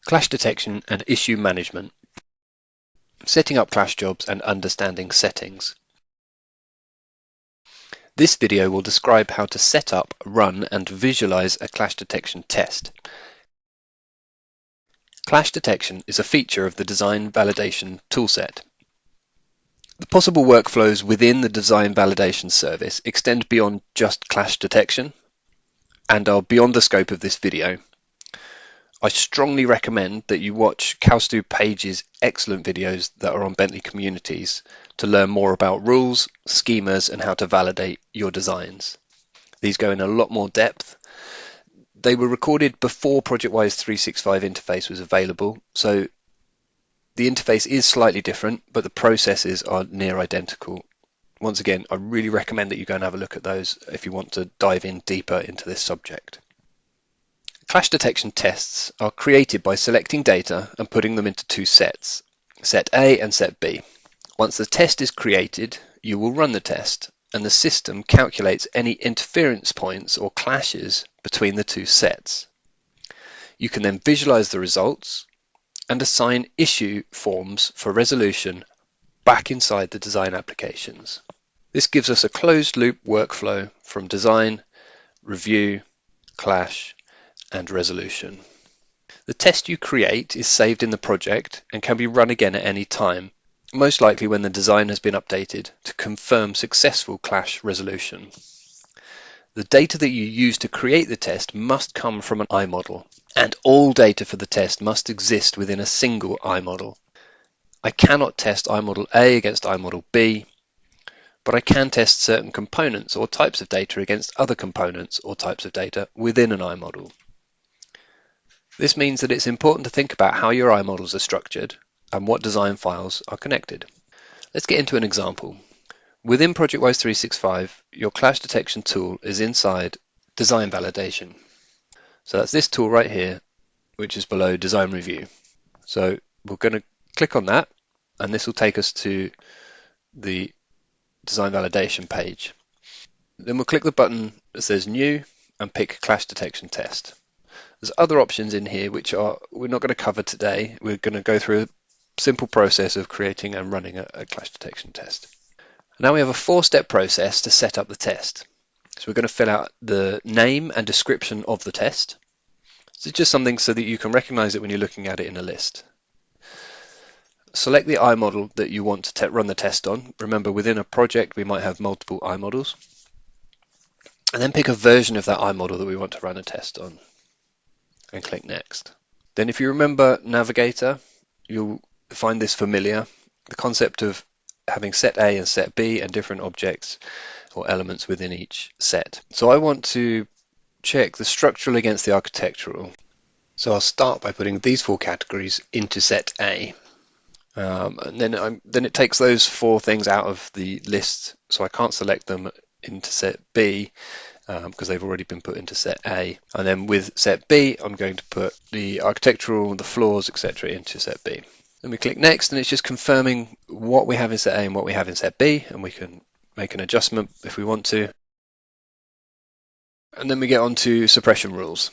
Clash detection and issue management. Setting up Clash jobs and understanding settings. This video will describe how to set up, run and visualize a clash detection test. Clash detection is a feature of the design validation toolset. The possible workflows within the design validation service extend beyond just clash detection and are beyond the scope of this video. I strongly recommend that you watch Calstu Page's excellent videos that are on Bentley Communities to learn more about rules, schemas, and how to validate your designs. These go in a lot more depth. They were recorded before ProjectWise 365 interface was available, so the interface is slightly different, but the processes are near identical. Once again, I really recommend that you go and have a look at those if you want to dive in deeper into this subject. Clash detection tests are created by selecting data and putting them into two sets, set A and set B. Once the test is created, you will run the test, and the system calculates any interference points or clashes between the two sets. You can then visualize the results and assign issue forms for resolution back inside the design applications. This gives us a closed loop workflow from design, review, clash, and resolution. The test you create is saved in the project and can be run again at any time, most likely when the design has been updated to confirm successful clash resolution. The data that you use to create the test must come from an iModel, and all data for the test must exist within a single iModel. I cannot test iModel A against iModel B, but I can test certain components or types of data against other components or types of data within an iModel. This means that it's important to think about how your iModels are structured and what design files are connected. Let's get into an example. Within ProjectWise 365, your clash detection tool is inside design validation. So that's this tool right here, which is below design review. So we're going to click on that, and this will take us to the design validation page. Then we'll click the button that says new and pick clash detection test. There's other options in here which we're not going to cover today. We're going to go through a simple process of creating and running a clash detection test. Now we have a 4-step process to set up the test. So we're going to fill out the name and description of the test. So it's just something so that you can recognize it when you're looking at it in a list. Select the iModel that you want to run the test on. Remember, within a project we might have multiple iModels. And then pick a version of that iModel that we want to run a test on, and click Next. Then if you remember Navigator, you'll find this familiar. The concept of having set A and set B and different objects or elements within each set. So I want to check the structural against the architectural. So I'll start by putting these 4 categories into set A. And then it takes those 4 things out of the list, so I can't select them into set B because they've already been put into set A. And then with set B, I'm going to put the architectural, the floors, etc. into set B. Then we click Next, and it's just confirming what we have in set A and what we have in set B, and we can make an adjustment if we want to. And then we get on to suppression rules.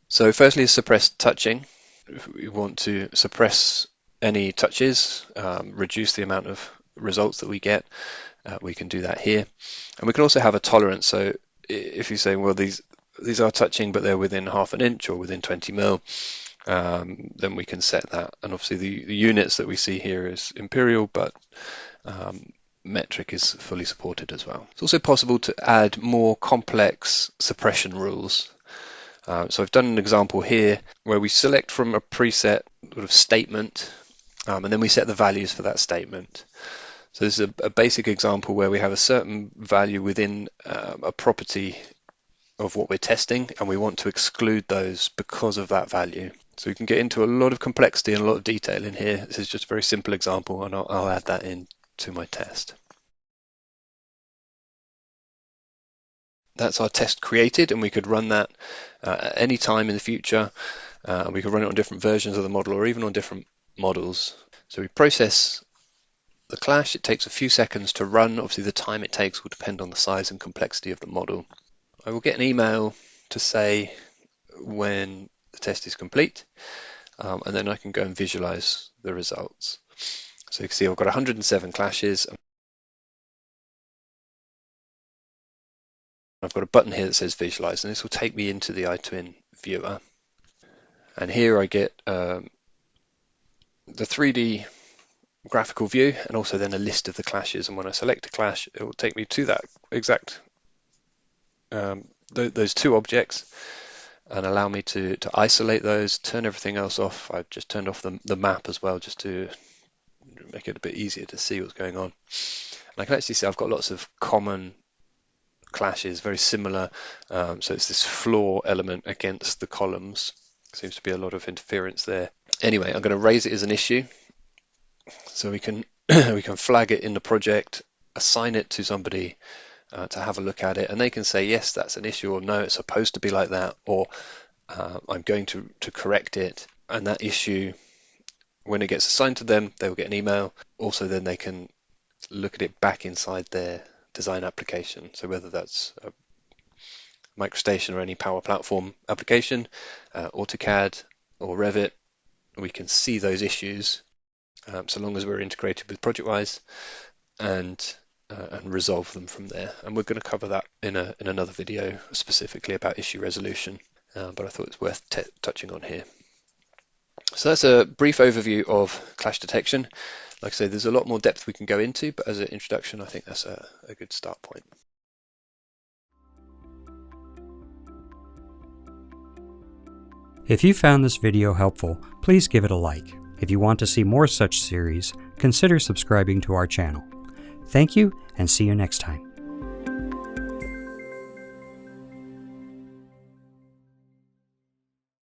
So firstly is suppress touching. If we want to suppress any touches, reduce the amount of results that we get, we can do that here. And we can also have a tolerance. So if you say, well, these are touching, but they're within half an inch or within 20 mil, then we can set that. And obviously the units that we see here is imperial, but metric is fully supported as well. It's also possible to add more complex suppression rules. So I've done an example here where we select from a preset sort of statement, and then we set the values for that statement. So this is a basic example where we have a certain value within a property of what we're testing, and we want to exclude those because of that value. So we can get into a lot of complexity and a lot of detail in here. This is just a very simple example, and I'll add that into my test. That's our test created, and we could run that at any time in the future. We could run it on different versions of the model or even on different models. So we process the clash. It takes a few seconds to run. Obviously the time it takes will depend on the size and complexity of the model. I will get an email to say when the test is complete, and then I can go and visualize the results. So you can see I've got 107 clashes. I've got a button here that says visualize, and this will take me into the iTwin viewer. And here I get the 3D graphical view and also then a list of the clashes. And when I select a clash, it will take me to that exact those two objects and allow me to isolate those, turn everything else off. I've just turned off the map as well, just to make it a bit easier to see what's going on. And I can actually see I've got lots of common clashes, very similar. So it's this floor element against the columns. Seems to be a lot of interference there. Anyway, I'm going to raise it as an issue, so we can we can flag it in the project, assign it to somebody to have a look at it, and they can say yes, that's an issue, or no, it's supposed to be like that, or I'm going to correct it. And that issue, when it gets assigned to them, they will get an email. Also, then they can look at it back inside their design application. So whether that's a MicroStation or any Power Platform application, AutoCAD or Revit, we can see those issues so long as we're integrated with ProjectWise and resolve them from there. And we're going to cover that in another video specifically about issue resolution, but I thought it's worth touching on here. So that's a brief overview of clash detection. Like I say, there's a lot more depth we can go into, but as an introduction, I think that's a good start point. If you found this video helpful, please give it a like. If you want to see more such series, consider subscribing to our channel. Thank you, and see you next time.